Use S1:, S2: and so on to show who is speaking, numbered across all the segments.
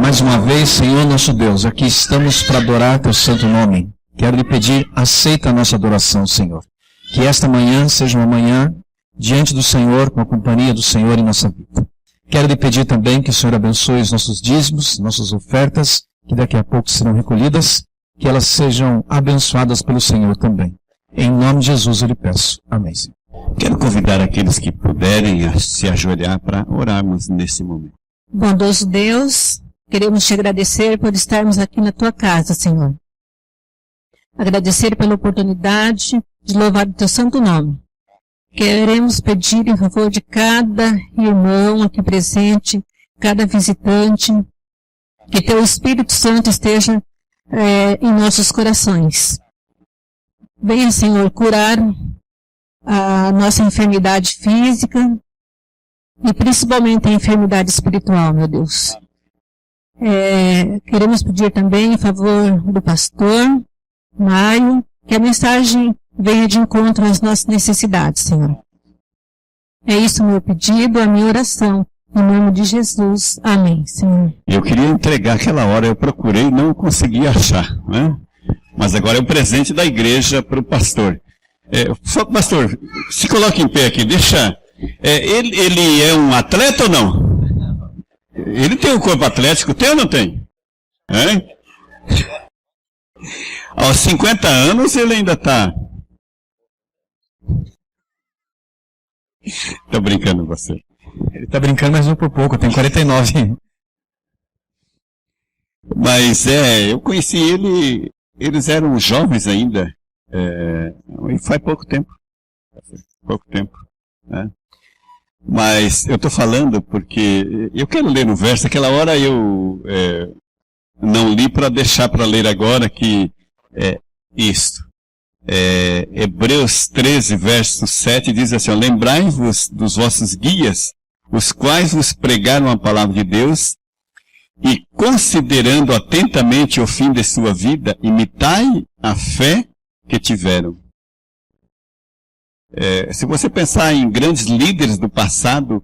S1: Mais uma vez, Senhor nosso Deus, aqui estamos para adorar Teu santo nome. Quero lhe pedir, aceita a nossa adoração, Senhor. Que esta manhã seja uma manhã diante do Senhor, com a companhia do Senhor em nossa vida. Quero lhe pedir também que o Senhor abençoe os nossos dízimos, nossas ofertas, que daqui a pouco serão recolhidas, que elas sejam abençoadas pelo Senhor também. Em nome de Jesus eu lhe peço. Amém, Senhor.
S2: Quero convidar aqueles que puderem a se ajoelhar para orarmos nesse momento.
S3: Bondoso Deus, queremos te agradecer por estarmos aqui na tua casa, Senhor. Agradecer pela oportunidade de louvar o teu santo nome. Queremos pedir em favor de cada irmão aqui presente, cada visitante, que teu Espírito Santo esteja em nossos corações. Venha, Senhor, curar a nossa enfermidade física e principalmente a enfermidade espiritual, meu Deus. Queremos pedir também em favor do pastor Maio, que a mensagem venha de encontro às nossas necessidades, Senhor. É isso o meu pedido, a minha oração. Em nome de Jesus. Amém, Senhor.
S2: Eu queria entregar aquela hora, eu procurei e não consegui achar, né? Mas agora é o presente da igreja para o pastor. Pastor, se coloque em pé aqui, deixa. Ele é um atleta ou não? Ele tem um corpo atlético, tem ou não tem? Aos 50 anos ele ainda está. Estou brincando, pastor.
S1: Ele está brincando, mas não por pouco, eu tenho 49.
S2: Mas eu conheci ele, eles eram jovens ainda, e faz pouco tempo. Né? Mas eu estou falando porque eu quero ler no verso, aquela hora eu não li para deixar para ler agora que isto. Hebreus 13, verso 7 diz assim, lembrai-vos dos vossos guias, os quais vos pregaram a palavra de Deus, e considerando atentamente o fim de sua vida, imitai a fé que tiveram. Se você pensar em grandes líderes do passado,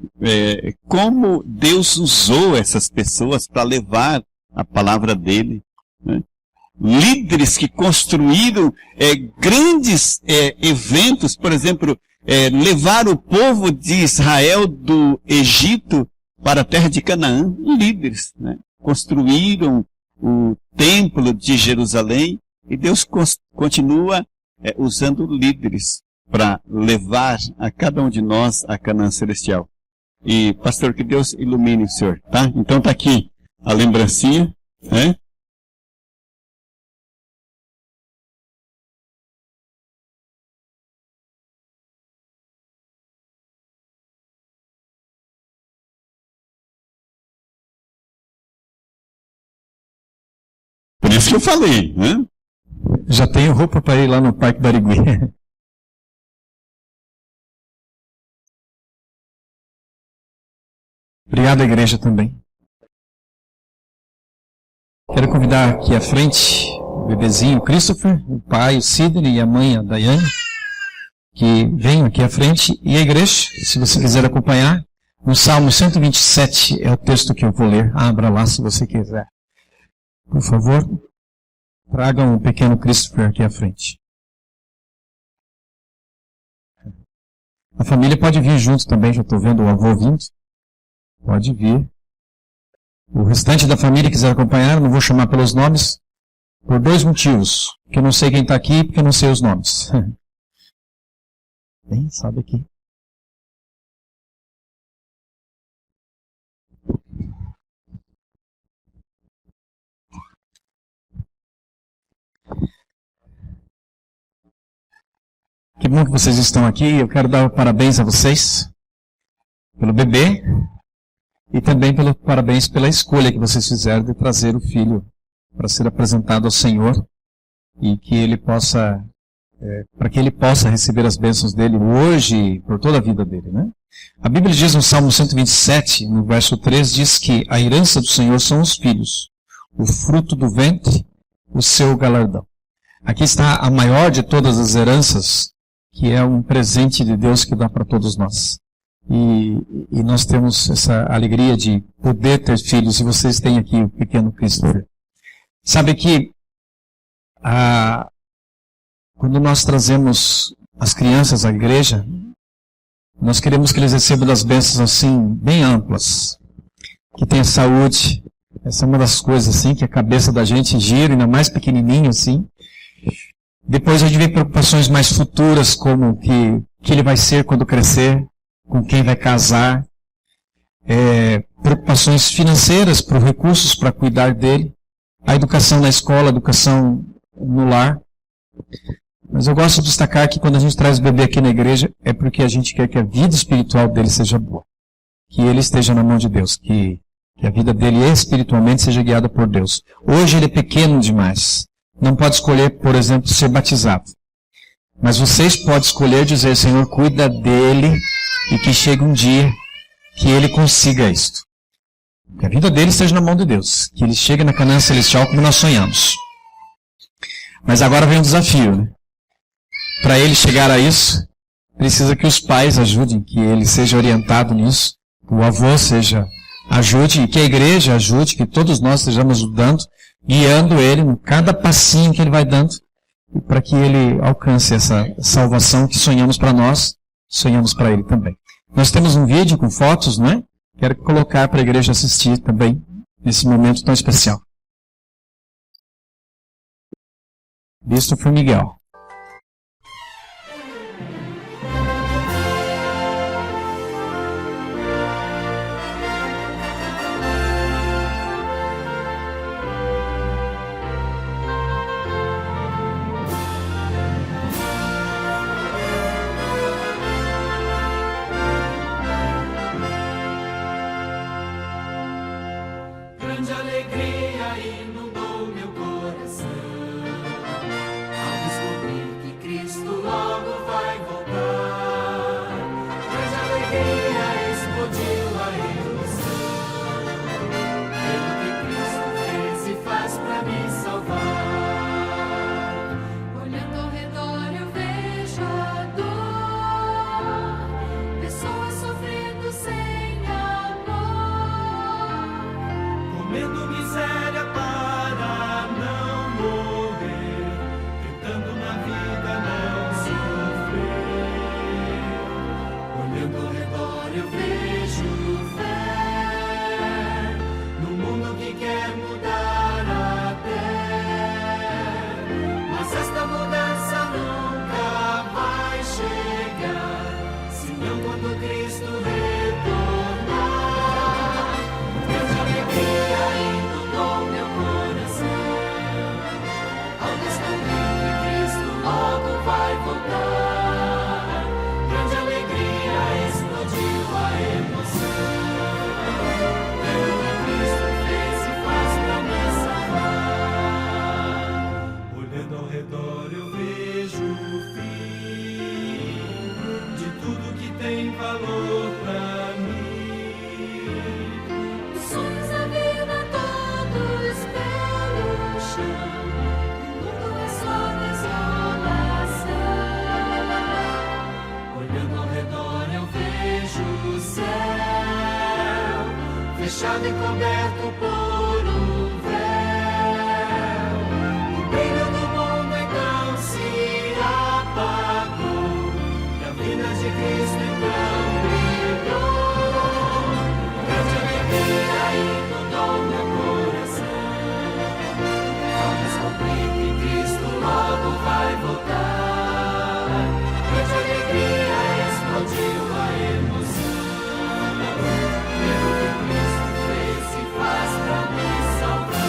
S2: como Deus usou essas pessoas para levar a palavra dele, né? Líderes que construíram grandes eventos, por exemplo, levar o povo de Israel do Egito para a terra de Canaã, líderes, né? Construíram o templo de Jerusalém e Deus continua usando líderes para levar a cada um de nós a Canaã celestial. E, pastor, que Deus ilumine o senhor, tá? Então tá aqui a lembrancinha, né? Por isso que eu falei, né?
S1: Já tenho roupa para ir lá no Parque Barigui. Obrigado, igreja, também. Quero convidar aqui à frente o bebezinho Christopher, o pai, o Sidney e a mãe, a Daiane, que venham aqui à frente. E a igreja, se você quiser acompanhar, no Salmo 127 é o texto que eu vou ler. Abra lá se você quiser. Por favor, tragam o pequeno Christopher aqui à frente. A família pode vir junto também, já estou vendo o avô vindo. Pode vir. O restante da família quiser acompanhar, não vou chamar pelos nomes, por 2 motivos. Porque eu não sei quem está aqui e porque eu não sei os nomes. Bem, sobe aqui. Que bom que vocês estão aqui. Eu quero dar parabéns a vocês pelo bebê e também pelo parabéns pela escolha que vocês fizeram de trazer o filho para ser apresentado ao Senhor e que ele possa, para que ele possa receber as bênçãos dele hoje e por toda a vida dele, né? A Bíblia diz no Salmo 127, no verso 3, diz que a herança do Senhor são os filhos, o fruto do ventre, o seu galardão. Aqui está a maior de todas as heranças, que é um presente de Deus que dá para todos nós. E nós temos essa alegria de poder ter filhos, e vocês têm aqui o pequeno Christopher. Sabe que quando nós trazemos as crianças à igreja, nós queremos que eles recebam das bênçãos assim, bem amplas. Que tenha saúde. Essa é uma das coisas assim, que a cabeça da gente gira, ainda mais pequenininho assim. Depois a gente vê preocupações mais futuras, como que ele vai ser quando crescer, com quem vai casar. Preocupações financeiras, por recursos para cuidar dele. A educação na escola, a educação no lar. Mas eu gosto de destacar que quando a gente traz o bebê aqui na igreja, é porque a gente quer que a vida espiritual dele seja boa. Que ele esteja na mão de Deus. Que a vida dele espiritualmente seja guiada por Deus. Hoje ele é pequeno demais. Não pode escolher, por exemplo, ser batizado. Mas vocês podem escolher dizer, Senhor, cuida dele e que chegue um dia que ele consiga isto. Que a vida dele esteja na mão de Deus. Que ele chegue na Canaã Celestial como nós sonhamos. Mas agora vem um desafio, né? Para ele chegar a isso, precisa que os pais ajudem, que ele seja orientado nisso, que o avô ajude, que a igreja ajude, que todos nós estejamos ajudando, guiando ele em cada passinho que ele vai dando, para que ele alcance essa salvação que sonhamos para nós, sonhamos para ele também. Nós temos um vídeo com fotos, não é? Quero colocar para a igreja assistir também, nesse momento tão especial. Visto por Miguel.
S4: Grande alegria inundou meu coração ao descobrir que Cristo logo vai voltar. Grande alegria explodiu a emoção pelo que Cristo fez e faz pra me salvar. Olhando ao redor eu vejo a dor, pessoas sofrendo sem amor, comendo miséria para não morrer, tentando na vida não sofrer. Olhando ao redor eu vejo fé no mundo que quer mudar até, mas esta mudança nunca vai chegar, senão quando Cristo retornar. Grande alegria inundou meu coração ao descobrir que Cristo logo vai voltar. Grande alegria explodiu a emoção pelo que Cristo fez e faz pra me salvar. Olhando ao redor eu vejo o fim de tudo que tem valor pra mim. Os sonhos da vida todos pelo chão, o mundo é só desolação. Olhando ao redor eu vejo o céu fechado e coberto por um véu. O brilho do mundo então se apagou e a vida de Cristo então brilhou. Grande alegria inundou meu coração ao descobrir que Cristo logo vai voltar. Grande alegria explodiu a emoção pelo que Cristo fez e faz pra me salvar.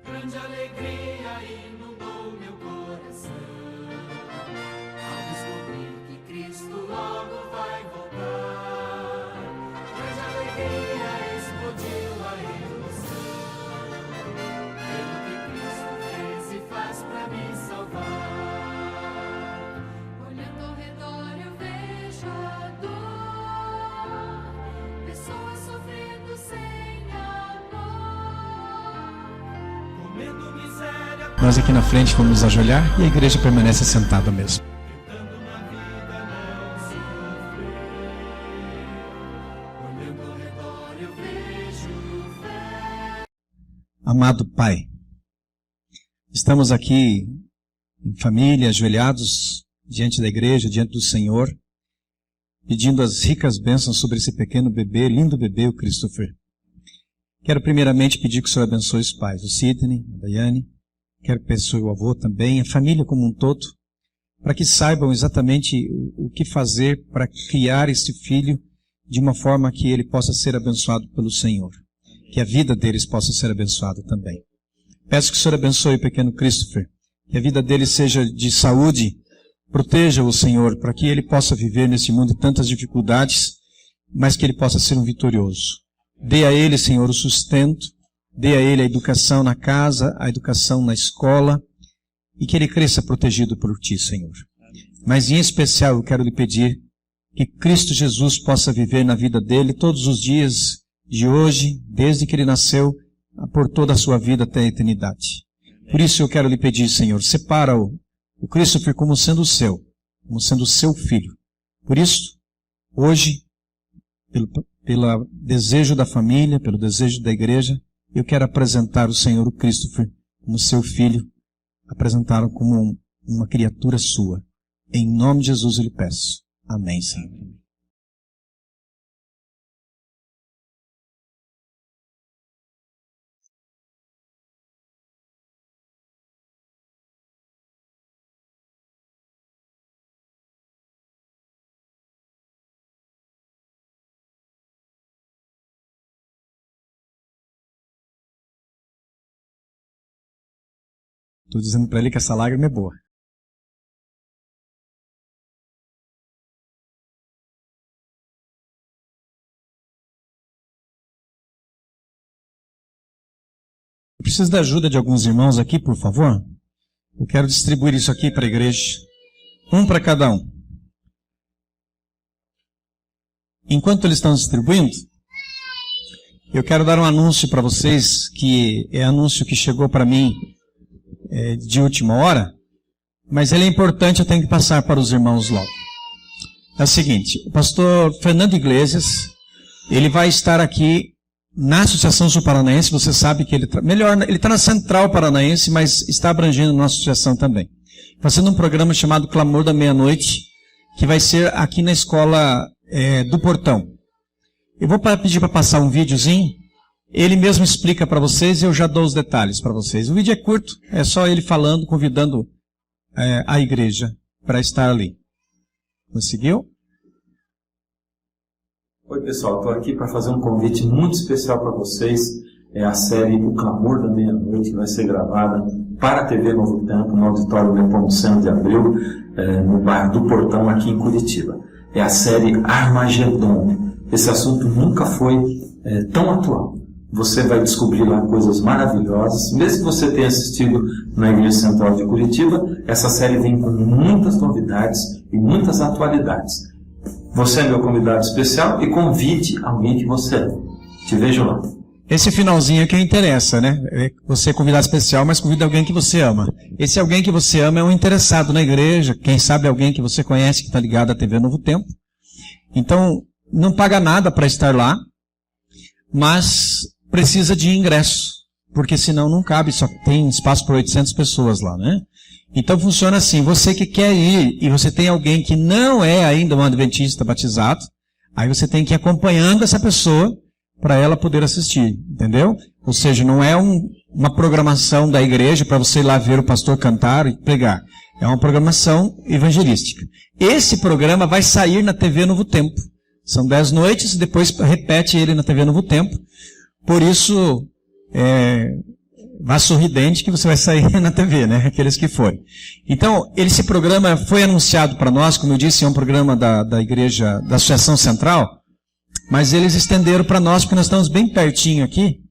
S4: Grande alegria inundou meu coração ao descobrir que Cristo logo vai
S1: Nós aqui na frente vamos nos ajoelhar e a igreja permanece sentada mesmo. Amado Pai, estamos aqui em família, ajoelhados diante da igreja, diante do Senhor, pedindo as ricas bênçãos sobre esse pequeno bebê, lindo bebê, o Christopher. Quero primeiramente pedir que o Senhor abençoe os pais, o Sidney, a Daiane, quero que abençoe o avô também, a família como um todo, para que saibam exatamente o que fazer para criar esse filho de uma forma que ele possa ser abençoado pelo Senhor. Que a vida deles possa ser abençoada também. Peço que o Senhor abençoe o pequeno Christopher, que a vida dele seja de saúde, proteja-o, Senhor, para que ele possa viver nesse mundo de tantas dificuldades, mas que ele possa ser um vitorioso. Dê a ele, Senhor, o sustento, dê a ele a educação na casa, a educação na escola, e que ele cresça protegido por Ti, Senhor. Mas em especial eu quero lhe pedir que Cristo Jesus possa viver na vida dele todos os dias de hoje, desde que ele nasceu, por toda a sua vida até a eternidade. Por isso eu quero lhe pedir, Senhor, separa o Christopher como sendo o seu filho. Por isso, hoje, pelo desejo da família, pelo desejo da igreja, eu quero apresentar o Senhor, o Christopher, como seu filho, apresentá-lo como uma criatura sua. Em nome de Jesus eu lhe peço. Amém, Senhor. Estou dizendo para ele que essa lágrima é boa. Eu preciso da ajuda de alguns irmãos aqui, por favor. Eu quero distribuir isso aqui para a igreja. Um para cada um. Enquanto eles estão distribuindo, eu quero dar um anúncio para vocês, que é anúncio que chegou para mim de última hora, mas ele é importante, eu tenho que passar para os irmãos logo. É o seguinte, o pastor Fernando Iglesias, ele vai estar aqui na Associação Sul Paranaense, você sabe que ele está na Central Paranaense, mas está abrangendo a nossa associação também. Fazendo um programa chamado Clamor da Meia-Noite, que vai ser aqui na escola do Portão. Eu vou pedir para passar um videozinho. Ele mesmo explica para vocês e eu já dou os detalhes para vocês. O vídeo é curto, é só ele falando, convidando a igreja para estar ali. Conseguiu?
S5: Oi pessoal, estou aqui para fazer um convite muito especial para vocês. É a série O Clamor da Meia-Noite, que vai ser gravada para a TV Novo Tempo, no auditório Nepomuceno de Abreu, no bairro do Portão, aqui em Curitiba. É a série Armagedon. Esse assunto nunca foi tão atual. Você vai descobrir lá coisas maravilhosas. Mesmo que você tenha assistido na Igreja Central de Curitiba, essa série vem com muitas novidades e muitas atualidades. Você é meu convidado especial e convide alguém que você ama. Te vejo lá.
S1: Esse finalzinho é que interessa, né? Você é convidado especial, mas convida alguém que você ama. Esse alguém que você ama é um interessado na igreja, quem sabe alguém que você conhece que está ligado à TV Novo Tempo. Então, não paga nada para estar lá, mas precisa de ingresso, porque senão não cabe, só tem espaço para 800 pessoas lá, né? Então funciona assim, você que quer ir e você tem alguém que não é ainda um adventista batizado, aí você tem que ir acompanhando essa pessoa para ela poder assistir, entendeu? Ou seja, não é uma programação da igreja para você ir lá ver o pastor cantar e pregar. É uma programação evangelística. Esse programa vai sair na TV Novo Tempo. São 10 noites, depois repete ele na TV Novo Tempo. Por isso, vá sorridente que você vai sair na TV, né? Aqueles que forem. Então, esse programa foi anunciado para nós, como eu disse, é um programa da igreja, da Associação Central, mas eles estenderam para nós, porque nós estamos bem pertinho aqui,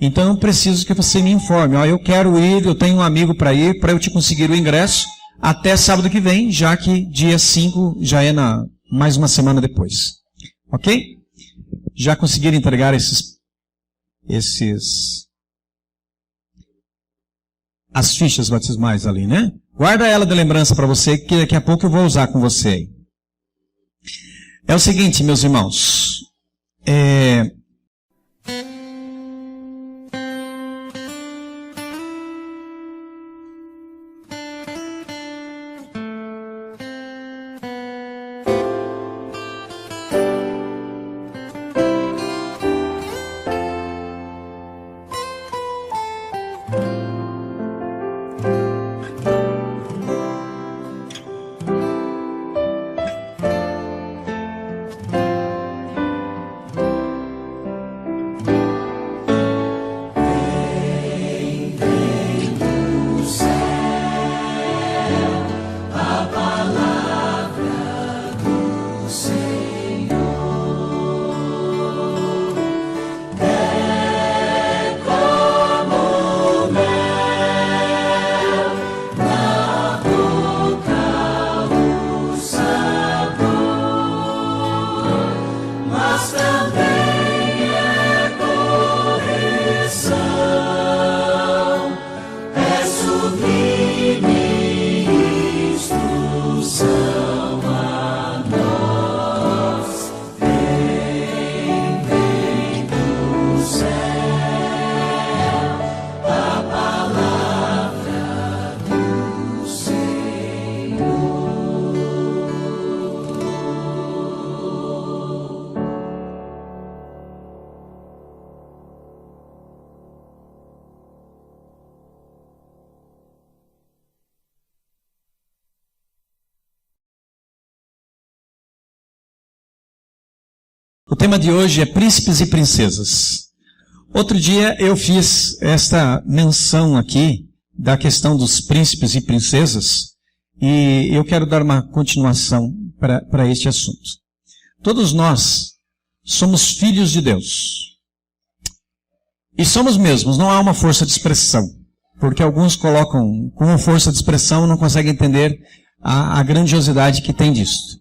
S1: então eu preciso que você me informe. Ó, eu quero ir, eu tenho um amigo para ir, para eu te conseguir o ingresso até sábado que vem, já que dia 5 já é mais uma semana depois. Ok? Já conseguiram entregar esses as fichas batismais ali, né? Guarda ela de lembrança para você, que daqui a pouco eu vou usar com você. É o seguinte, meus irmãos. O tema de hoje é príncipes e princesas. Outro dia eu fiz esta menção aqui da questão dos príncipes e princesas e eu quero dar uma continuação para este assunto. Todos nós somos filhos de Deus. E somos mesmos, não há uma força de expressão. Porque alguns colocam como força de expressão e não conseguem entender a grandiosidade que tem disso.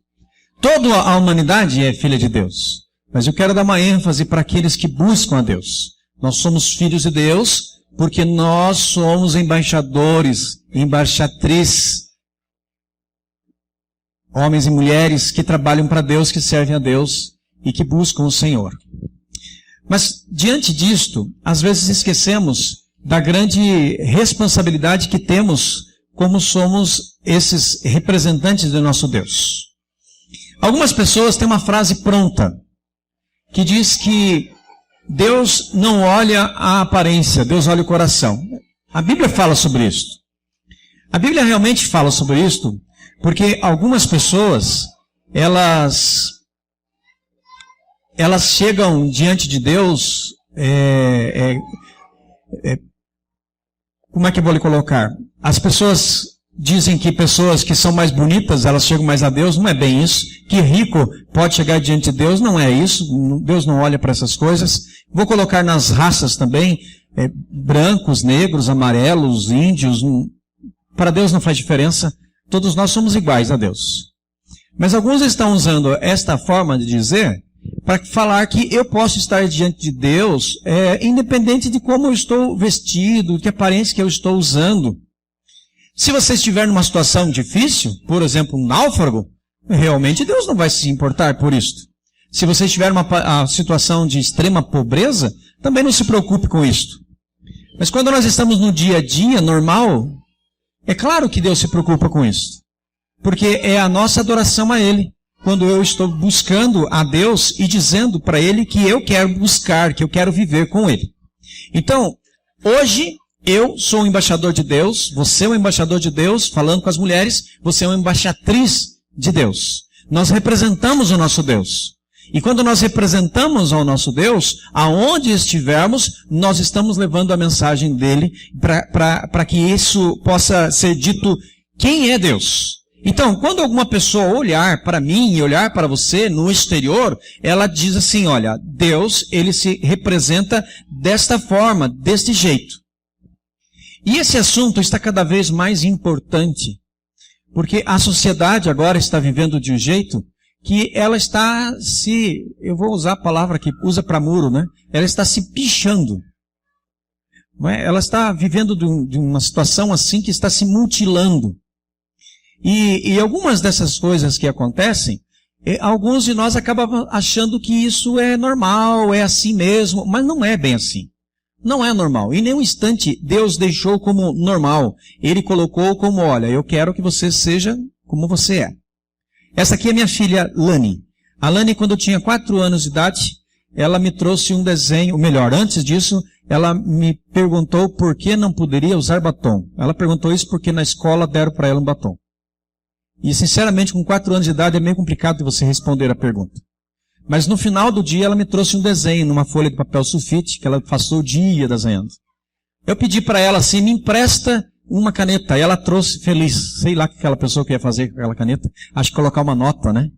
S1: Toda a humanidade é filha de Deus. Mas eu quero dar uma ênfase para aqueles que buscam a Deus. Nós somos filhos de Deus porque nós somos embaixadores, embaixatrizes, homens e mulheres que trabalham para Deus, que servem a Deus e que buscam o Senhor. Mas diante disto, às vezes esquecemos da grande responsabilidade que temos como somos esses representantes do nosso Deus. Algumas pessoas têm uma frase pronta que diz que Deus não olha a aparência, Deus olha o coração. A Bíblia fala sobre isso. A Bíblia realmente fala sobre isso, porque algumas pessoas, elas chegam diante de Deus, como é que eu vou lhe colocar? As pessoas dizem que pessoas que são mais bonitas, elas chegam mais a Deus, não é bem isso. Que rico pode chegar diante de Deus, não é isso. Deus não olha para essas coisas. Vou colocar nas raças também, brancos, negros, amarelos, índios. Para Deus não faz diferença. Todos nós somos iguais a Deus. Mas alguns estão usando esta forma de dizer para falar que eu posso estar diante de Deus, independente de como eu estou vestido, que aparência que eu estou usando. Se você estiver numa situação difícil, por exemplo, um náufrago, realmente Deus não vai se importar por isto. Se você estiver numa situação de extrema pobreza, também não se preocupe com isto. Mas quando nós estamos no dia a dia normal, é claro que Deus se preocupa com isso. Porque é a nossa adoração a Ele. Quando eu estou buscando a Deus e dizendo para Ele que eu quero buscar, que eu quero viver com Ele. Então, hoje, eu sou um embaixador de Deus, você é um embaixador de Deus, falando com as mulheres, você é uma embaixatriz de Deus. Nós representamos o nosso Deus. E quando nós representamos ao nosso Deus, aonde estivermos, nós estamos levando a mensagem dele para que isso possa ser dito quem é Deus. Então, quando alguma pessoa olhar para mim e olhar para você no exterior, ela diz assim, olha, Deus, ele se representa desta forma, deste jeito. E esse assunto está cada vez mais importante, porque a sociedade agora está vivendo de um jeito que ela está eu vou usar a palavra que usa para muro, né? Ela está se pichando. Não é? Ela está vivendo de uma situação assim que está se mutilando. E algumas dessas coisas que acontecem, alguns de nós acabam achando que isso é normal, é assim mesmo, mas não é bem assim. Não é normal. Em nenhum instante Deus deixou como normal. Ele colocou como, olha, eu quero que você seja como você é. Essa aqui é minha filha Lani. A Lani, quando eu tinha 4 anos de idade, ela me trouxe um desenho, ou melhor, antes disso, ela me perguntou por que não poderia usar batom. Ela perguntou isso porque na escola deram para ela um batom. E, sinceramente, com 4 anos de idade é meio complicado de você responder a pergunta. Mas no final do dia ela me trouxe um desenho numa folha de papel sulfite, que ela passou o dia desenhando. Eu pedi para ela assim, me empresta uma caneta. E ela trouxe feliz. Sei lá o que aquela pessoa queria fazer com aquela caneta. Acho que colocar uma nota, né?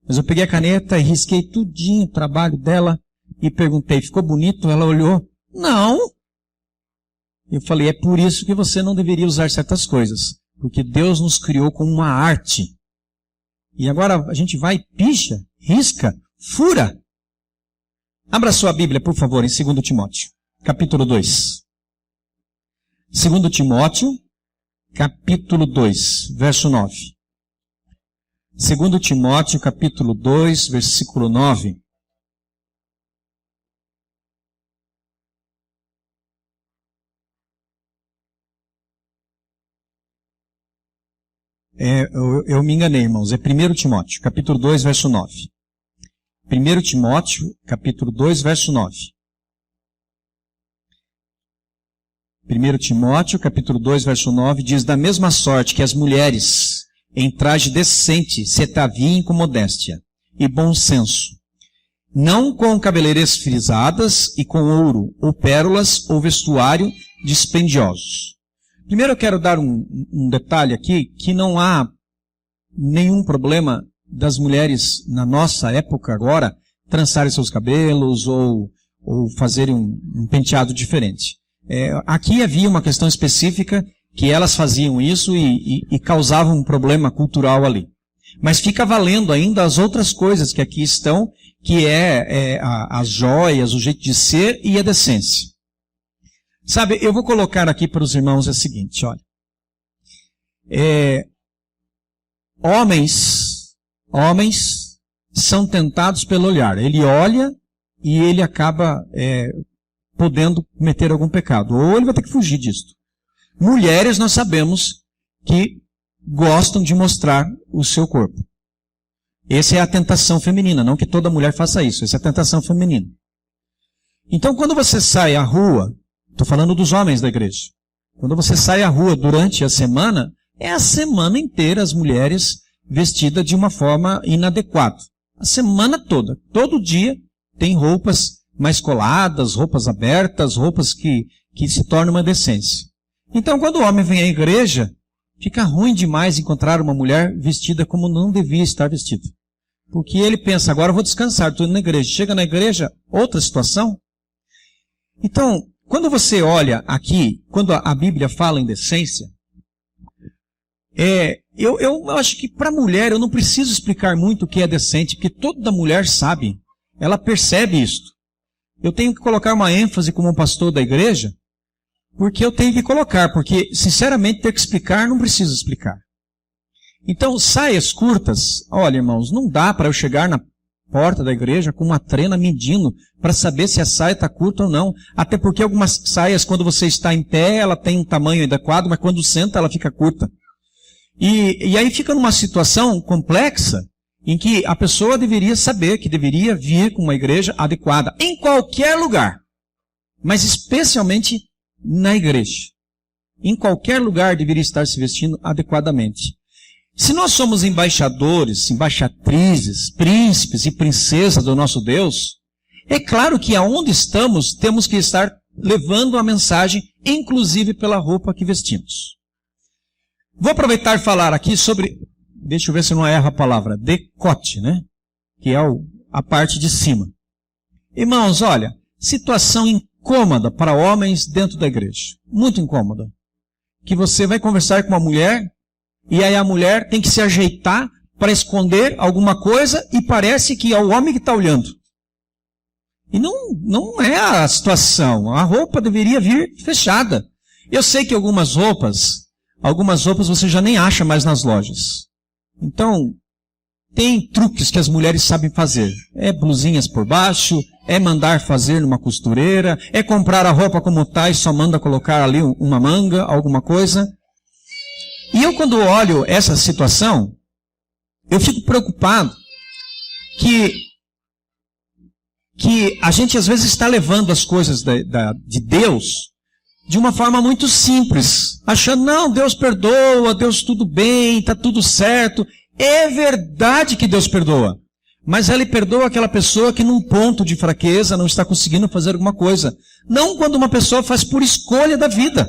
S1: Mas eu peguei a caneta e risquei tudinho o trabalho dela e perguntei, ficou bonito? Ela olhou, não. Eu falei, é por isso que você não deveria usar certas coisas. Porque Deus nos criou com uma arte. E agora a gente vai, picha, risca, fura. Abra sua Bíblia, por favor, em 2 Timóteo, capítulo 2. 2 Timóteo, capítulo 2, verso 9. 2 Timóteo, capítulo 2, versículo 9. Eu me enganei, irmãos. É 1 Timóteo, capítulo 2, verso 9. 1 Timóteo, capítulo 2, verso 9. 1 Timóteo, capítulo 2, verso 9, diz, da mesma sorte que as mulheres, em traje decente, se ataviem com modéstia e bom senso, não com cabeleireiras frisadas e com ouro, ou pérolas, ou vestuário dispendiosos. Primeiro eu quero dar um detalhe aqui, que não há nenhum problema das mulheres, na nossa época agora, trançarem seus cabelos ou fazerem um penteado diferente. Aqui havia uma questão específica que elas faziam isso e causavam um problema cultural ali. Mas fica valendo ainda as outras coisas que aqui estão, que as joias, o jeito de ser e a decência. Sabe, eu vou colocar aqui para os irmãos o seguinte, olha. Homens são tentados pelo olhar. Ele olha e ele acaba podendo cometer algum pecado. Ou ele vai ter que fugir disso. Mulheres, nós sabemos que gostam de mostrar o seu corpo. Essa é a tentação feminina. Não que toda mulher faça isso. Essa é a tentação feminina. Então, quando você sai à rua, estou falando dos homens da igreja. Quando você sai à rua durante a semana, é a semana inteira as mulheres vestidas de uma forma inadequada. A semana toda. Todo dia tem roupas mais coladas, roupas abertas, roupas que se tornam uma decência. Então, quando o homem vem à igreja, fica ruim demais encontrar uma mulher vestida como não devia estar vestida. Porque ele pensa, agora eu vou descansar, estou indo na igreja. Chega na igreja, outra situação. Então, quando você olha aqui, quando a Bíblia fala em decência, eu acho que para a mulher eu não preciso explicar muito o que é decente, porque toda mulher sabe, ela percebe isso. Eu tenho que colocar uma ênfase como um pastor da igreja, porque eu tenho que colocar, porque sinceramente ter que explicar, não preciso explicar. Então, saias curtas, olha irmãos, não dá para eu chegar na porta da igreja com uma trena medindo para saber se a saia está curta ou não. Até porque algumas saias, quando você está em pé, ela tem um tamanho adequado, mas quando senta, ela fica curta. E aí fica numa situação complexa em que a pessoa deveria saber que deveria vir com uma igreja adequada em qualquer lugar, mas especialmente na igreja. Em qualquer lugar deveria estar se vestindo adequadamente. Se nós somos embaixadores, embaixatrizes, príncipes e princesas do nosso Deus, é claro que aonde estamos temos que estar levando a mensagem, inclusive pela roupa que vestimos. Vou aproveitar e falar aqui sobre, deixa eu ver se eu não erro a palavra, decote, né? Que é a parte de cima. Irmãos, olha, situação incômoda para homens dentro da igreja. Muito incômoda. Que você vai conversar com uma mulher, e aí a mulher tem que se ajeitar para esconder alguma coisa e parece que é o homem que está olhando. E não é a situação. A roupa deveria vir fechada. Eu sei que algumas roupas você já nem acha mais nas lojas. Então, tem truques que as mulheres sabem fazer. É blusinhas por baixo, é mandar fazer numa costureira, é comprar a roupa como tá e só manda colocar ali uma manga, alguma coisa. E eu, quando olho essa situação, eu fico preocupado que a gente às vezes está levando as coisas de Deus de uma forma muito simples, achando, não, Deus perdoa, Deus tudo bem, está tudo certo. É verdade que Deus perdoa, mas Ele perdoa aquela pessoa que num ponto de fraqueza não está conseguindo fazer alguma coisa. Não quando uma pessoa faz por escolha da vida.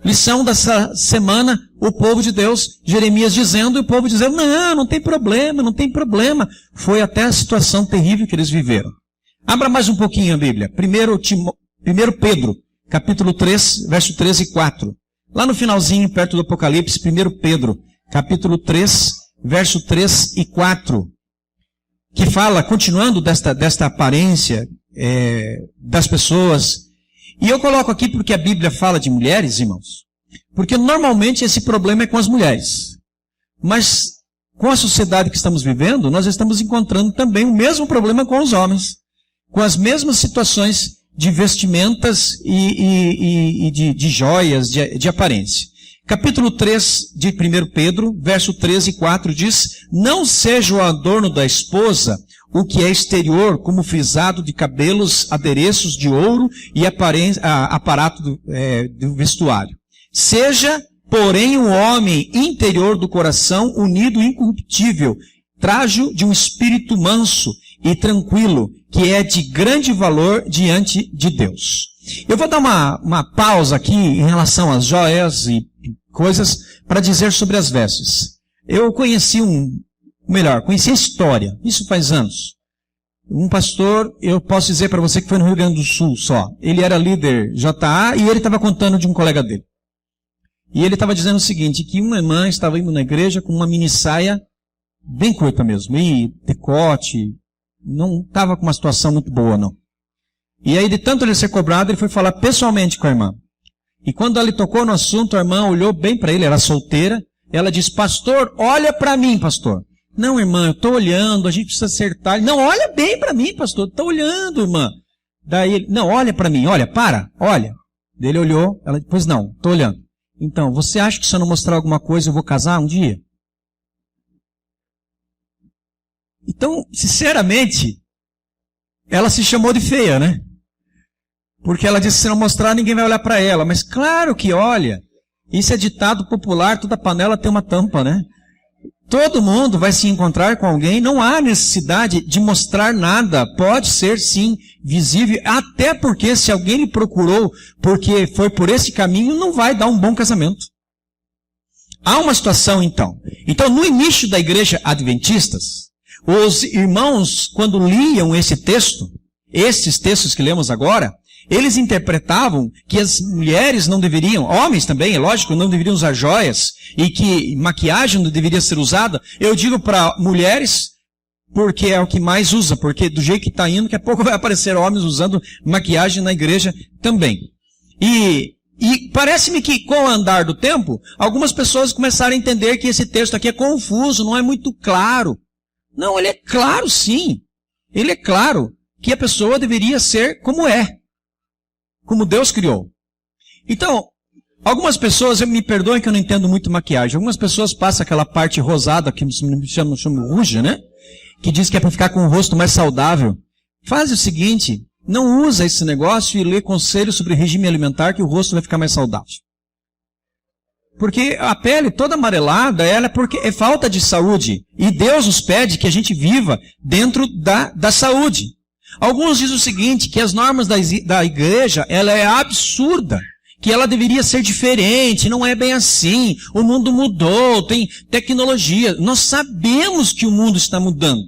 S1: Lição dessa semana, o povo de Deus, Jeremias dizendo, e o povo dizendo, não tem problema, não tem problema. Foi até a situação terrível que eles viveram. Abra mais um pouquinho a Bíblia. 1 Pedro, capítulo 3, verso 13 e 4. Lá no finalzinho, perto do Apocalipse, 1 Pedro, capítulo 3, verso 3 e 4. Que fala, continuando desta aparência das pessoas. E eu coloco aqui porque a Bíblia fala de mulheres, irmãos. Porque normalmente esse problema é com as mulheres. Mas com a sociedade que estamos vivendo, nós estamos encontrando também o mesmo problema com os homens. Com as mesmas situações de vestimentas e de joias, de aparência. Capítulo 3 de 1 Pedro, verso 13 e 4 diz, não seja o adorno da esposa o que é exterior, como frisado de cabelos, adereços de ouro e aparato do vestuário. Seja, porém, o homem interior do coração unido e incorruptível, trajo de um espírito manso e tranquilo, que é de grande valor diante de Deus. Eu vou dar uma pausa aqui em relação às joias e coisas para dizer sobre as vestes. Eu conheci conheci a história, isso faz anos. Um pastor, eu posso dizer para você que foi no Rio Grande do Sul só. Ele era líder JA e ele estava contando de um colega dele. E ele estava dizendo o seguinte, que uma irmã estava indo na igreja com uma mini saia bem curta mesmo, e decote, não estava com uma situação muito boa não. E aí de tanto ele ser cobrado, ele foi falar pessoalmente com a irmã. E quando ele tocou no assunto, a irmã olhou bem para ele, era solteira, ela disse, pastor, olha para mim, pastor. Não, irmã, eu estou olhando, a gente precisa acertar. Não, olha bem para mim, pastor, estou olhando, irmã. Daí ele, não, olha para mim, olha, olha. Daí ele olhou, ela disse, pois não, estou olhando. Então, você acha que se eu não mostrar alguma coisa eu vou casar um dia? Então, sinceramente, ela se chamou de feia, né? Porque ela disse, se não mostrar, ninguém vai olhar para ela. Mas claro que olha. Isso é ditado popular, toda panela tem uma tampa, né? Todo mundo vai se encontrar com alguém, não há necessidade de mostrar nada. Pode ser, sim, visível, até porque se alguém lhe procurou porque foi por esse caminho, não vai dar um bom casamento. Há uma situação, então. Então, no início da igreja adventistas, os irmãos, quando liam esse texto, esses textos que lemos agora, eles interpretavam que as mulheres não deveriam, homens também, é lógico, não deveriam usar joias, e que maquiagem não deveria ser usada. Eu digo para mulheres, porque é o que mais usa, porque do jeito que está indo, daqui a pouco vai aparecer homens usando maquiagem na igreja também. E parece-me que com o andar do tempo, algumas pessoas começaram a entender que esse texto aqui é confuso, não é muito claro. Não, ele é claro sim. Ele é claro que a pessoa deveria ser como é. Como Deus criou. Então, algumas pessoas, me perdoem que eu não entendo muito maquiagem, algumas pessoas passam aquela parte rosada, que chama ruge, né? Que diz que é para ficar com o rosto mais saudável. Faz o seguinte, não usa esse negócio e lê conselhos sobre regime alimentar que o rosto vai ficar mais saudável. Porque a pele toda amarelada, ela é falta de saúde. E Deus nos pede que a gente viva dentro da saúde. Alguns dizem o seguinte, que as normas da igreja, ela é absurda, que ela deveria ser diferente, não é bem assim, o mundo mudou, tem tecnologia. Nós sabemos que o mundo está mudando.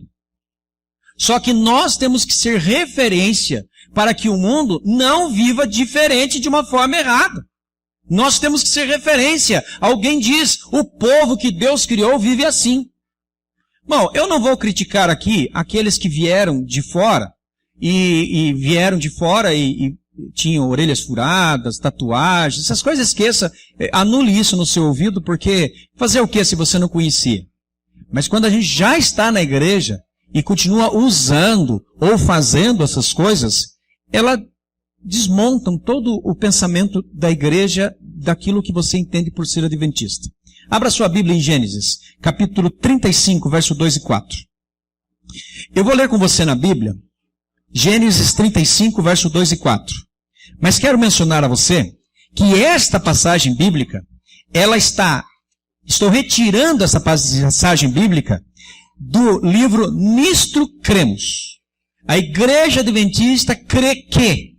S1: Só que nós temos que ser referência para que o mundo não viva diferente de uma forma errada. Nós temos que ser referência. Alguém diz, o povo que Deus criou vive assim. Bom, eu não vou criticar aqui aqueles que vieram de fora
S6: e vieram de fora e tinham orelhas furadas, tatuagens, essas coisas, esqueça, anule isso no seu ouvido, porque fazer o que se você não conhecia? Mas quando a gente já está na igreja e continua usando ou fazendo essas coisas, elas desmontam todo o pensamento da igreja daquilo que você entende por ser adventista. Abra sua Bíblia em Gênesis, capítulo 35, verso 2 e 4. Eu vou ler com você na Bíblia, Gênesis 35, verso 2 e 4. Mas quero mencionar a você que esta passagem bíblica, estou retirando essa passagem bíblica do livro Nisto Cremos. A igreja adventista crê que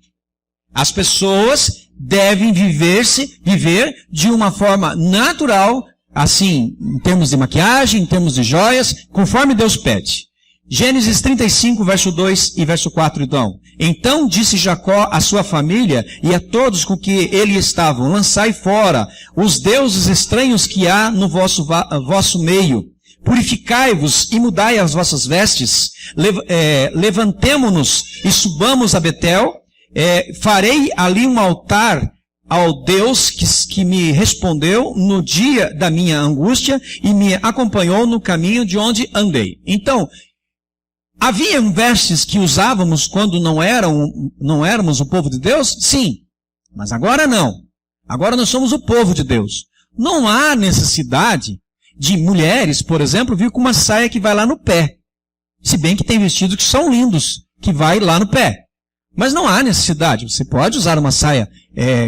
S6: as pessoas devem viver de uma forma natural, assim, em termos de maquiagem, em termos de joias, conforme Deus pede. Gênesis 35, verso 2 e verso 4, então. Então disse Jacó à sua família e a todos com que ele estavam, lançai fora os deuses estranhos que há no vosso meio. Purificai-vos e mudai as vossas vestes. Levantemo-nos e subamos a Betel. Farei ali um altar ao Deus que me respondeu no dia da minha angústia e me acompanhou no caminho de onde andei. Então, havia vestes que usávamos quando não éramos o povo de Deus? Sim. Mas agora não. Agora nós somos o povo de Deus. Não há necessidade de mulheres, por exemplo, vir com uma saia que vai lá no pé. Se bem que tem vestidos que são lindos, que vai lá no pé. Mas não há necessidade. Você pode usar uma saia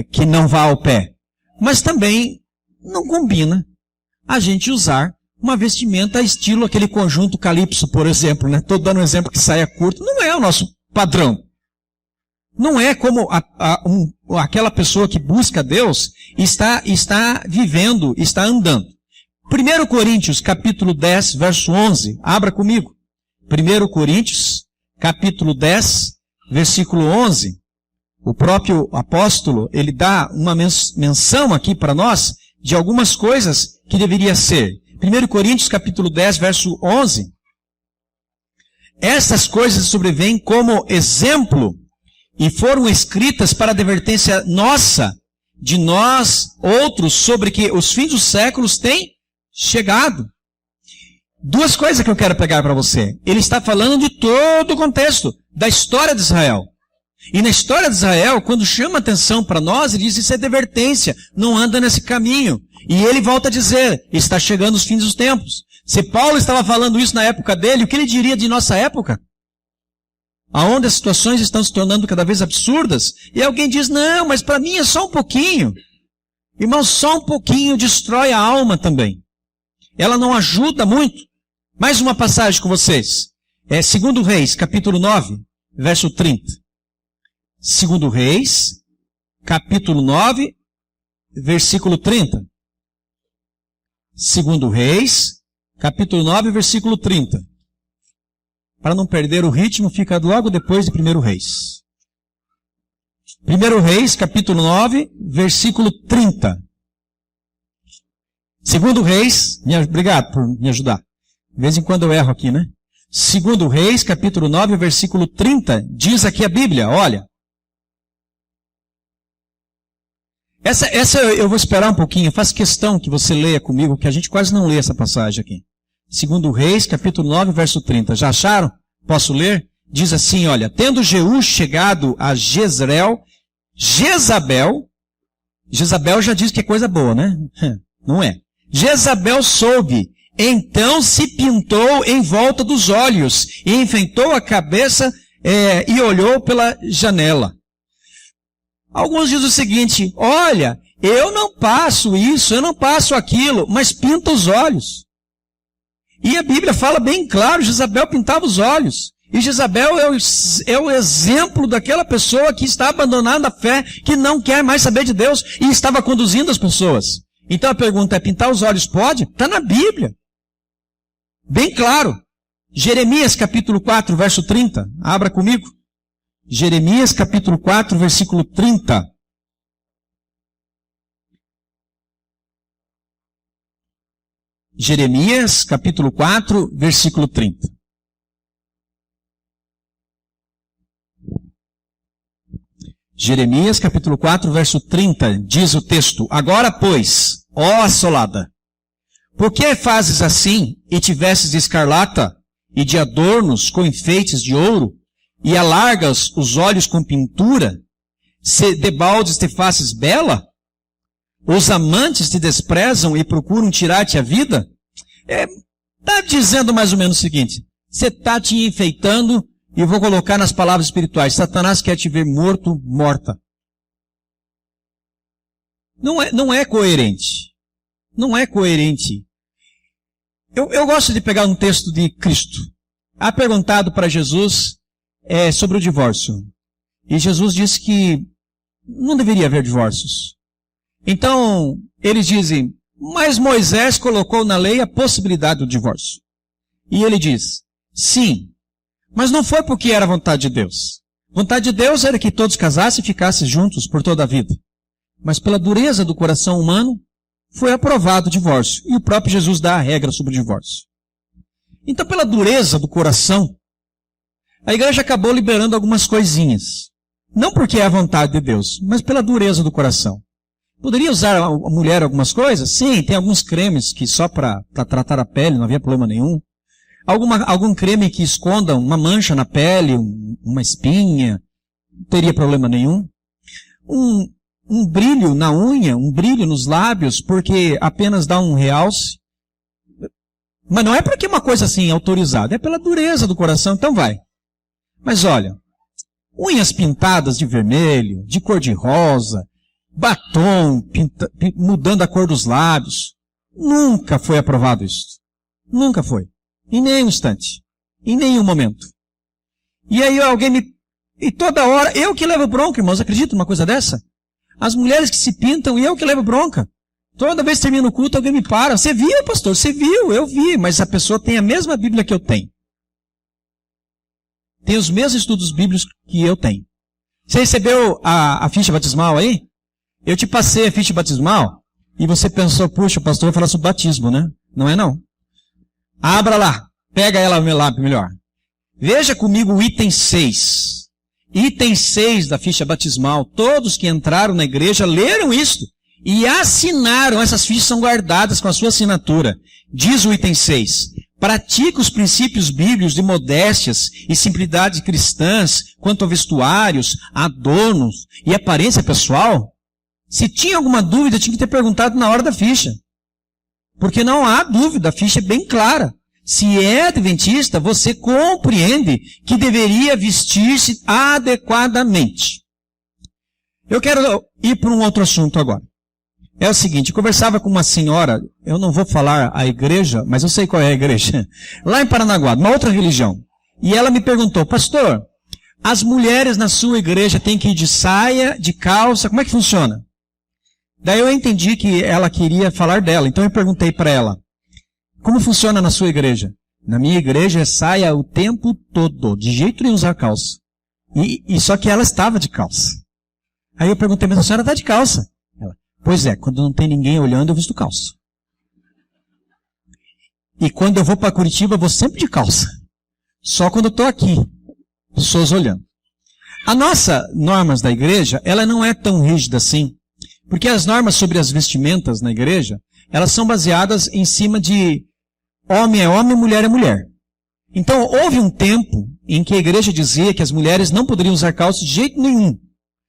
S6: que não vá ao pé. Mas também não combina a gente usar uma vestimenta estilo aquele conjunto Calypso, por exemplo, né? Estou dando um exemplo que saia curto. Não é o nosso padrão. Não é como aquela pessoa que busca Deus está vivendo, está andando. 1 Coríntios, capítulo 10, verso 11. Abra comigo. 1 Coríntios, capítulo 10, versículo 11. O próprio apóstolo, ele dá uma menção aqui para nós de algumas coisas que deveria ser. 1 Coríntios capítulo 10, verso 11. Essas coisas sobrevêm como exemplo e foram escritas para advertência nossa, de nós outros, sobre que os fins dos séculos têm chegado. Duas coisas que eu quero pegar para você. Ele está falando de todo o contexto da história de Israel. E na história de Israel, quando chama atenção para nós, ele diz, isso é advertência, não anda nesse caminho. E ele volta a dizer, está chegando os fins dos tempos. Se Paulo estava falando isso na época dele, o que ele diria de nossa época? Aonde as situações estão se tornando cada vez absurdas, e alguém diz, não, mas para mim é só um pouquinho. Irmão, só um pouquinho destrói a alma também. Ela não ajuda muito. Mais uma passagem com vocês. 2 Reis, capítulo 9, verso 30. 2 Reis, capítulo 9, versículo 30. 2 Reis, capítulo 9, versículo 30. Para não perder o ritmo, fica logo depois de 1 Reis. 1 Reis, capítulo 9, versículo 30. 2 Reis, obrigado por me ajudar. De vez em quando eu erro aqui, né? 2 Reis, capítulo 9, versículo 30, diz aqui a Bíblia, olha. Essa eu vou esperar um pouquinho, eu faço questão que você leia comigo, que a gente quase não lê essa passagem aqui. 2 Reis, capítulo 9, verso 30. Já acharam? Posso ler? Diz assim, olha, tendo Jeú chegado a Jezreel, Jezabel já diz que é coisa boa, né? Não é. Jezabel soube, então se pintou em volta dos olhos, e enfrentou a cabeça e olhou pela janela. Alguns dizem o seguinte, olha, eu não passo isso, eu não passo aquilo, mas pinta os olhos. E a Bíblia fala bem claro, Jezabel pintava os olhos. E Jezabel é o exemplo daquela pessoa que está abandonando a fé, que não quer mais saber de Deus e estava conduzindo as pessoas. Então a pergunta é, pintar os olhos pode? Está na Bíblia. Bem claro. Jeremias capítulo 4, verso 30. Abra comigo. Jeremias capítulo 4, versículo 30. Jeremias capítulo 4, versículo 30. Jeremias capítulo 4, verso 30, diz o texto: Agora, pois, ó assolada, por que fazes assim, e te vestes de escarlata, e de adornos com enfeites de ouro, e alargas os olhos com pintura? Se debaldes te faces bela? Os amantes te desprezam e procuram tirar-te a vida? Está dizendo mais ou menos o seguinte: você está te enfeitando, e eu vou colocar nas palavras espirituais, Satanás quer te ver morto, morta. Não é coerente. Não é coerente. Eu gosto de pegar um texto de Cristo. Há perguntado para Jesus sobre o divórcio. E Jesus disse que não deveria haver divórcios. Então, eles dizem, mas Moisés colocou na lei a possibilidade do divórcio. E ele diz, sim, mas não foi porque era a vontade de Deus. A vontade de Deus era que todos casassem e ficassem juntos por toda a vida. Mas pela dureza do coração humano, foi aprovado o divórcio. E o próprio Jesus dá a regra sobre o divórcio. Então, pela dureza do coração, a igreja acabou liberando algumas coisinhas. Não porque é a vontade de Deus, mas pela dureza do coração. Poderia usar a mulher algumas coisas? Sim, tem alguns cremes que só para tratar a pele, não havia problema nenhum. Algum creme que esconda uma mancha na pele, uma espinha, não teria problema nenhum. Um brilho na unha, um brilho nos lábios, porque apenas dá um realce. Mas não é porque é uma coisa assim autorizada, é pela dureza do coração, então vai. Mas olha, unhas pintadas de vermelho, de cor de rosa, batom, mudando a cor dos lábios, nunca foi aprovado isso. Nunca foi. Em nenhum instante. Em nenhum momento. E aí e toda hora, eu que levo bronca, irmãos, acreditam numa coisa dessa? As mulheres que se pintam e eu que levo bronca. Toda vez que termina o culto, alguém me para. Você viu, pastor? Você viu? Eu vi. Mas a pessoa tem a mesma Bíblia que eu tenho. Tem os mesmos estudos bíblicos que eu tenho. Você recebeu a ficha batismal aí? Eu te passei a ficha batismal e você pensou, puxa, o pastor vai falar sobre batismo, né? Não é não. Abra lá. Pega ela lá melhor. Veja comigo o item 6. Item 6 da ficha batismal. Todos que entraram na igreja leram isto e assinaram. Essas fichas são guardadas com a sua assinatura. Diz o item 6. Pratica os princípios bíblicos de modéstias e simplicidade cristãs quanto a vestuários, adornos e aparência pessoal. Se tinha alguma dúvida, tinha que ter perguntado na hora da ficha. Porque não há dúvida, a ficha é bem clara. Se é adventista, você compreende que deveria vestir-se adequadamente. Eu quero ir para um outro assunto agora. É o seguinte, eu conversava com uma senhora, eu não vou falar a igreja, mas eu sei qual é a igreja, lá em Paranaguá, uma outra religião. E ela me perguntou, pastor, as mulheres na sua igreja têm que ir de saia, de calça, como é que funciona? Daí eu entendi que ela queria falar dela, então eu perguntei para ela, como funciona na sua igreja? Na minha igreja é saia o tempo todo, de jeito nenhum usar calça. E só que ela estava de calça. Aí eu perguntei, mas a senhora está de calça? Ela, pois é, quando não tem ninguém olhando eu visto calça. E quando eu vou para Curitiba eu vou sempre de calça. Só quando eu estou aqui, pessoas olhando. A nossa normas da igreja, ela não é tão rígida assim. Porque as normas sobre as vestimentas na igreja, elas são baseadas em cima de homem é homem, mulher é mulher. Então, houve um tempo em que a igreja dizia que as mulheres não poderiam usar calça de jeito nenhum.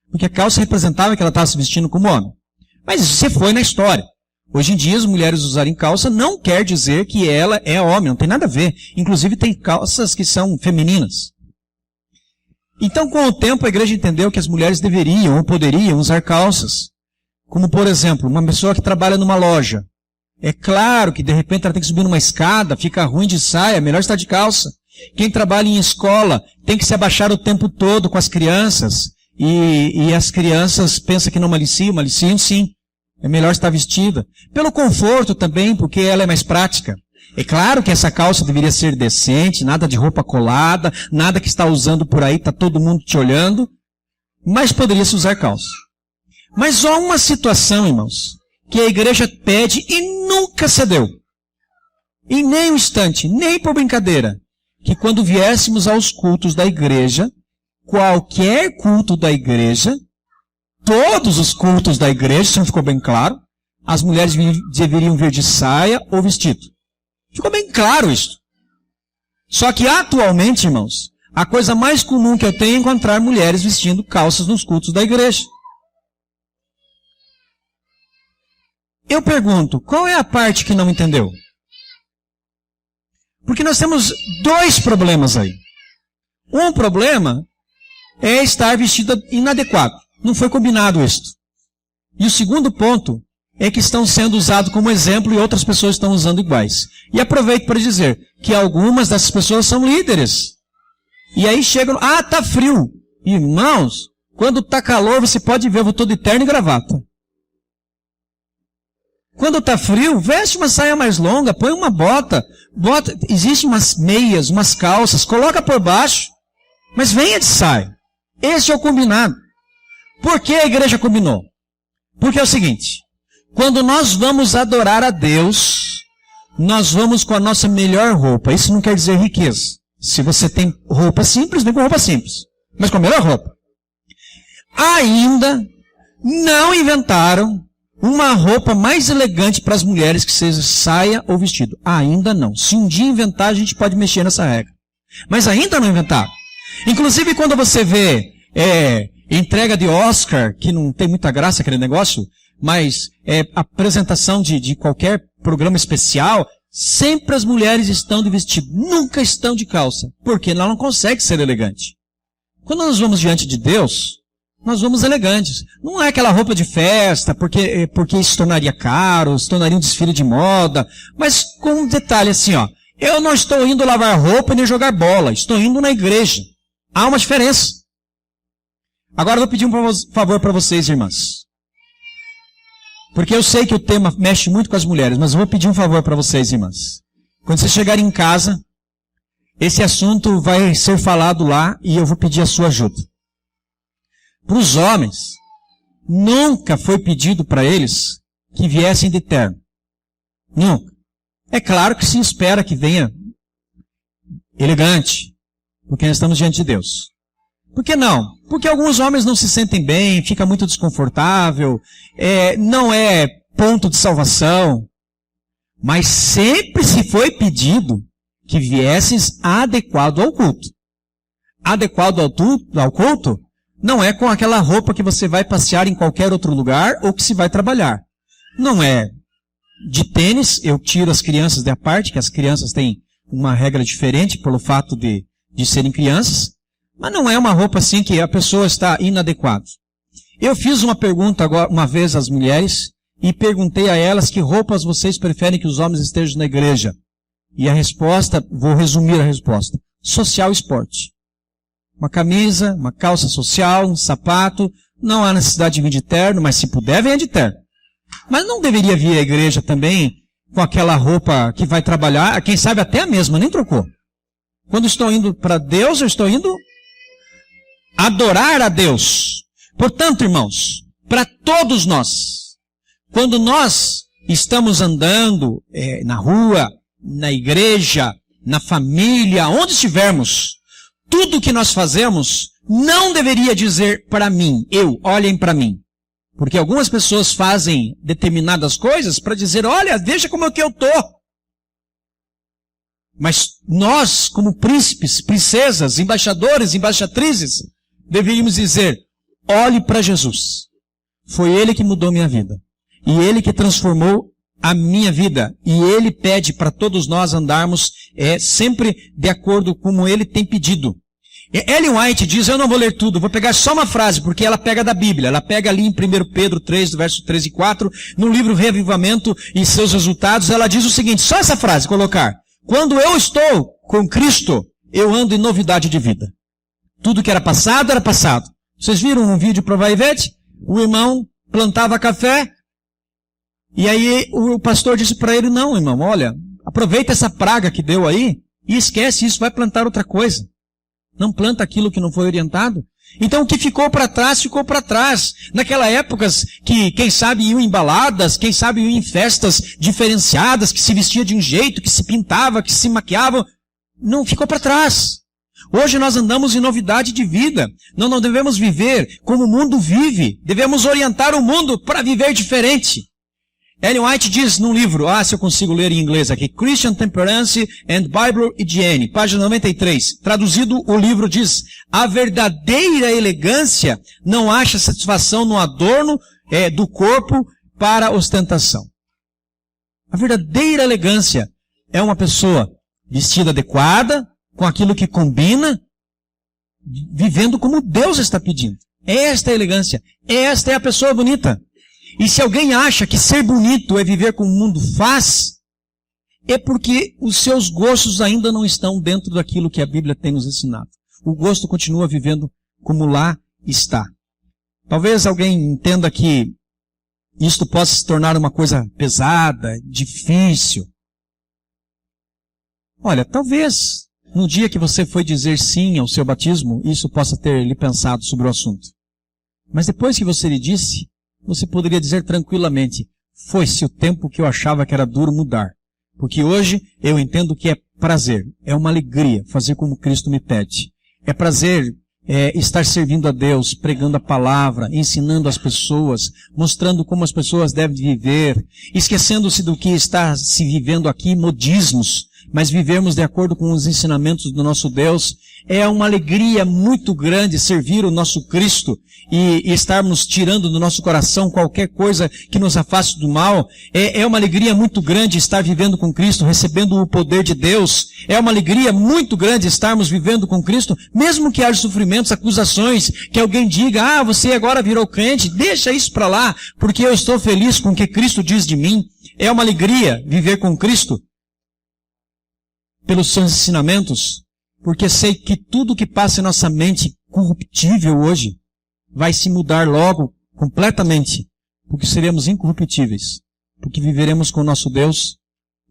S6: Porque a calça representava que ela estava se vestindo como homem. Mas isso se foi na história. Hoje em dia, as mulheres usarem calça não quer dizer que ela é homem, não tem nada a ver. Inclusive, tem calças que são femininas. Então, com o tempo, a igreja entendeu que as mulheres deveriam ou poderiam usar calças. Como, por exemplo, uma pessoa que trabalha numa loja. É claro que, de repente, ela tem que subir numa escada, fica ruim de saia, é melhor estar de calça. Quem trabalha em escola tem que se abaixar o tempo todo com as crianças. E as crianças pensam que não maliciam sim. É melhor estar vestida. Pelo conforto também, porque ela é mais prática. É claro que essa calça deveria ser decente, nada de roupa colada, nada que está usando por aí, está todo mundo te olhando. Mas poderia-se usar calça. Mas há uma situação, irmãos, que a igreja pede e nunca cedeu. Em nenhum instante, nem por brincadeira, que quando viéssemos aos cultos da igreja, qualquer culto da igreja, todos os cultos da igreja, isso não ficou bem claro. As mulheres deveriam vir de saia ou vestido. Ficou bem claro isso. Só que atualmente, irmãos, a coisa mais comum que eu tenho é encontrar mulheres vestindo calças nos cultos da igreja. Eu pergunto, qual é a parte que não entendeu? Porque nós temos dois problemas aí. Um problema é estar vestida inadequado. Não foi combinado isso. E o segundo ponto é que estão sendo usados como exemplo e outras pessoas estão usando iguais. E aproveito para dizer que algumas dessas pessoas são líderes. E aí chegam, tá frio. Irmãos, quando tá calor você pode ver, eu vou todo de terno e gravata. Quando tá frio, veste uma saia mais longa, põe uma bota, existem umas meias, umas calças, coloca por baixo, mas venha de saia. Esse é o combinado. Por que a igreja combinou? Porque é o seguinte, quando nós vamos adorar a Deus, nós vamos com a nossa melhor roupa. Isso não quer dizer riqueza. Se você tem roupa simples, vem com roupa simples. Mas com a melhor roupa. Ainda não inventaram uma roupa mais elegante para as mulheres que seja saia ou vestido. Ainda não. Se um dia inventar, a gente pode mexer nessa regra. Mas ainda não inventaram. Inclusive, quando você vê entrega de Oscar, que não tem muita graça aquele negócio, mas apresentação de qualquer programa especial, sempre as mulheres estão de vestido, nunca estão de calça, porque ela não consegue ser elegante. Quando nós vamos diante de Deus, nós vamos elegantes. Não é aquela roupa de festa, porque isso se tornaria caro, se tornaria um desfile de moda, mas com um detalhe assim, eu não estou indo lavar roupa nem jogar bola, estou indo na igreja. Há uma diferença. Agora eu vou pedir um favor para vocês, irmãs. Porque eu sei que o tema mexe muito com as mulheres, mas eu vou pedir um favor para vocês, irmãs. Quando vocês chegarem em casa, esse assunto vai ser falado lá e eu vou pedir a sua ajuda. Para os homens, nunca foi pedido para eles que viessem de terno. Nunca. É claro que se espera que venha elegante, porque nós estamos diante de Deus. Por que não? Porque alguns homens não se sentem bem, fica muito desconfortável, não é ponto de salvação. Mas sempre se foi pedido que viesses adequado ao culto. Adequado ao culto não é com aquela roupa que você vai passear em qualquer outro lugar ou que se vai trabalhar. Não é de tênis, eu tiro as crianças da parte, que as crianças têm uma regra diferente pelo fato de serem crianças. Mas não é uma roupa assim que a pessoa está inadequada. Eu fiz uma pergunta agora, uma vez às mulheres e perguntei a elas que roupas vocês preferem que os homens estejam na igreja. E a resposta, vou resumir a resposta. Social e esporte. Uma camisa, uma calça social, um sapato. Não há necessidade de vir de terno, mas se puder, venha de terno. Mas não deveria vir à igreja também com aquela roupa que vai trabalhar, quem sabe até a mesma, nem trocou. Quando estou indo para Deus, eu estou indo adorar a Deus. Portanto, irmãos, para todos nós, quando nós estamos andando na rua, na igreja, na família, onde estivermos, tudo que nós fazemos não deveria dizer para mim, olhem para mim. Porque algumas pessoas fazem determinadas coisas para dizer, olha, veja como é que eu estou. Mas nós, como príncipes, princesas, embaixadores, embaixatrizes, deveríamos dizer, olhe para Jesus. Foi Ele que mudou minha vida. E Ele que transformou a minha vida. E Ele pede para todos nós andarmos sempre de acordo com como Ele tem pedido. Ellen White diz, eu não vou ler tudo, vou pegar só uma frase, porque ela pega da Bíblia. Ela pega ali em 1 Pedro 3, do verso 3 e 4, no livro Reavivamento e seus resultados, ela diz o seguinte, só essa frase, colocar. Quando eu estou com Cristo, eu ando em novidade de vida. Tudo que era passado, era passado. Vocês viram um vídeo para Vai Ivete? O irmão plantava café, e aí o pastor disse para ele, não, irmão, olha, aproveita essa praga que deu aí, e esquece isso, vai plantar outra coisa. Não planta aquilo que não foi orientado. Então o que ficou para trás, ficou para trás. Naquela época que, quem sabe, iam em baladas, quem sabe iam em festas diferenciadas, que se vestia de um jeito, que se pintava, que se maquiava, não ficou para trás. Hoje nós andamos em novidade de vida. Nós não devemos viver como o mundo vive. Devemos orientar o mundo para viver diferente. Ellen White diz num livro, se eu consigo ler em inglês aqui, Christian Temperance and Bible Hygiene, página 93. Traduzido, o livro diz, a verdadeira elegância não acha satisfação no adorno do corpo para ostentação. A verdadeira elegância é uma pessoa vestida adequada, com aquilo que combina, vivendo como Deus está pedindo. Esta é a elegância. Esta é a pessoa bonita. E se alguém acha que ser bonito é viver como o mundo faz, é porque os seus gostos ainda não estão dentro daquilo que a Bíblia tem nos ensinado. O gosto continua vivendo como lá está. Talvez alguém entenda que isto possa se tornar uma coisa pesada, difícil. Olha, talvez no dia que você foi dizer sim ao seu batismo, isso possa ter lhe pensado sobre o assunto. Mas depois que você lhe disse, você poderia dizer tranquilamente, foi-se o tempo que eu achava que era duro mudar. Porque hoje eu entendo que é prazer, é uma alegria fazer como Cristo me pede. É prazer estar servindo a Deus, pregando a palavra, ensinando as pessoas, mostrando como as pessoas devem viver, esquecendo-se do que está se vivendo aqui, modismos, mas vivermos de acordo com os ensinamentos do nosso Deus. É uma alegria muito grande servir o nosso Cristo e estarmos tirando do nosso coração qualquer coisa que nos afaste do mal. É uma alegria muito grande estar vivendo com Cristo, recebendo o poder de Deus. É uma alegria muito grande estarmos vivendo com Cristo, mesmo que haja sofrimentos, acusações, que alguém diga, você agora virou crente, deixa isso para lá, porque eu estou feliz com o que Cristo diz de mim. É uma alegria viver com Cristo pelos seus ensinamentos, porque sei que tudo que passa em nossa mente corruptível hoje vai se mudar logo completamente, porque seremos incorruptíveis, porque viveremos com o nosso Deus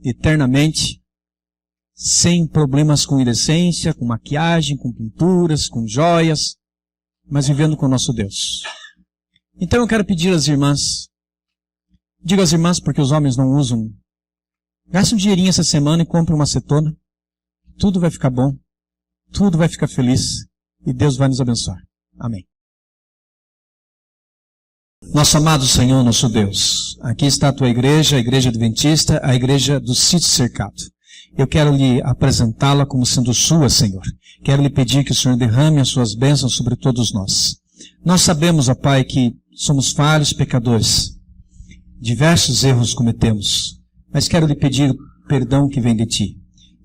S6: eternamente, sem problemas com indecência, com maquiagem, com pinturas, com joias, mas vivendo com o nosso Deus. Então eu quero pedir às irmãs, digo às irmãs porque os homens não usam, gaste um dinheirinho essa semana e compre uma acetona, tudo vai ficar bom, tudo vai ficar feliz e Deus vai nos abençoar. Amém. Nosso amado Senhor, nosso Deus, aqui está a tua igreja, a igreja adventista, a igreja do sítio cercado. Eu quero lhe apresentá-la como sendo sua, Senhor. Quero lhe pedir que o Senhor derrame as suas bênçãos sobre todos nós. Nós sabemos, ó Pai, que somos falhos pecadores. Diversos erros cometemos, mas quero lhe pedir perdão que vem de ti.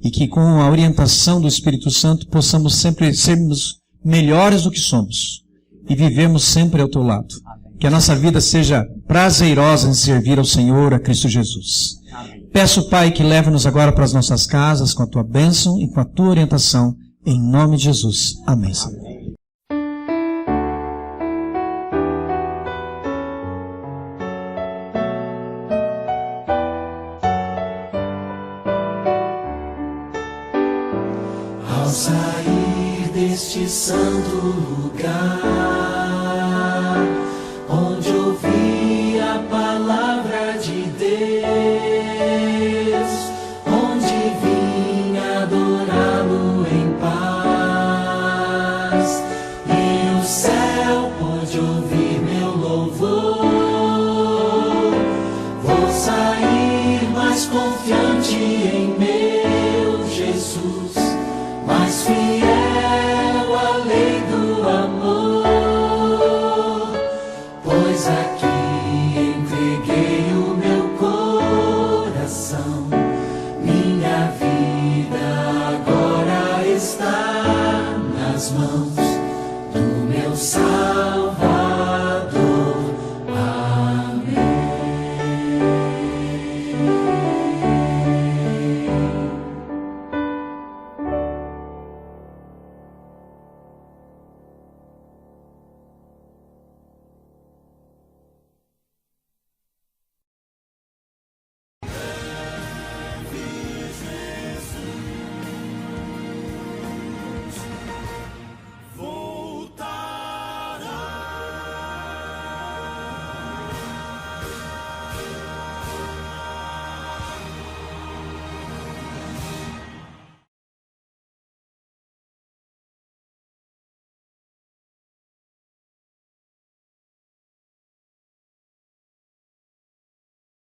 S6: E que com a orientação do Espírito Santo possamos sempre sermos melhores do que somos e vivemos sempre ao teu lado. Que a nossa vida seja prazerosa em servir ao Senhor, a Cristo Jesus. Peço, Pai, que leve-nos agora para as nossas casas com a tua bênção e com a tua orientação, em nome de Jesus. Amém, Senhor.
S4: Ao sair deste santo lugar, onde ouvi a palavra de Deus, onde vim adorá-lo em paz, e o céu pôde ouvir meu louvor, vou sair mais confiante em meu Jesus, mais fiel à lei do amor, pois aqui entreguei o meu coração, minha vida agora está nas mãos do meu Salvador.